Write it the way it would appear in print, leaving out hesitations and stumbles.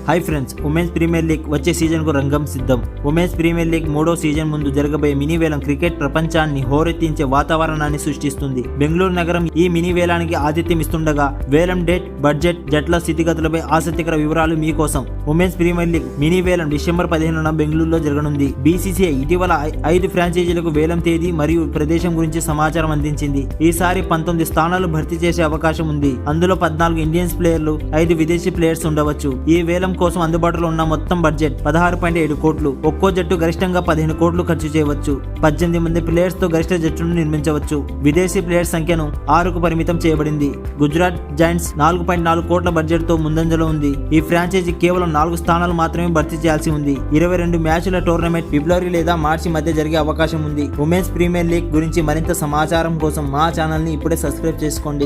Hi friends, women's premier league వచ్చే season కు రంగం సిద్ధం. ఉమెన్స్ ప్రీమియర్ లీగ్ 3వ సీజన్ ముందు జరగబోయే మినీ వేలం క్రికెట్ ప్రపంచాన్ని హోరెత్తించే వాతావరణాన్ని సృష్టిస్తుంది. బెంగళూరు నగరం ఈ మినీ వేలానికి ఆతిథ్యం ఇస్తుండగా వేలం డేట్, బడ్జెట్, జట్ల స్థితిగతులపై ఆసక్తికర వివరాలు మీకోసం. ఉమెన్స్ ప్రీమియర్ లీగ్ మినీ వేలం డిసెంబర్ 15న బెంగళూరులో జరగనుంది. బీసీసీఐ ఇటీవల 5 ఫ్రాంచైజీలకు వేలం తేదీ మరియు ప్రదేశం గురించి సమాచారం అందించింది. ఈసారి 19 స్థానాలు భర్తీ చేసే అవకాశం ఉంది. అందులో 14 ఇండియన్స్ ప్లేయర్లు, 5 విదేశీ ప్లేయర్స్ ఉండవచ్చు. ఈ వేలం కోసం అందుబాటులో ఉన్న మొత్తం బడ్జెట్ 16.7 కోట్లు. ఒక్కో జట్టు గరిష్టంగా 15 కోట్లు ఖర్చు చేయవచ్చు. 18 మంది ప్లేయర్స్ తో గరిష్ట జట్టును నిర్మించవచ్చు. విదేశీ ప్లేయర్స్ సంఖ్యను 6కు పరిమితం చేయబడింది. గుజరాత్ జైంట్స్ 4.4 కోట్ల బడ్జెట్ తో ముందంజలో ఉంది. ఈ ఫ్రాంచైజీ కేవలం 4 స్థానాలు మాత్రమే భర్తీ చేయాల్సి ఉంది. 22 మ్యాచ్ల టోర్నమెంట్ ఫిబ్రవరి లేదా మార్చి మధ్య జరిగే అవకాశం ఉంది. ఉమెన్స్ ప్రీమియర్ లీగ్ గురించి మరింత సమాచారం కోసం మా ఛానల్ ని ఇప్పుడే సబ్స్క్రైబ్ చేసుకోండి.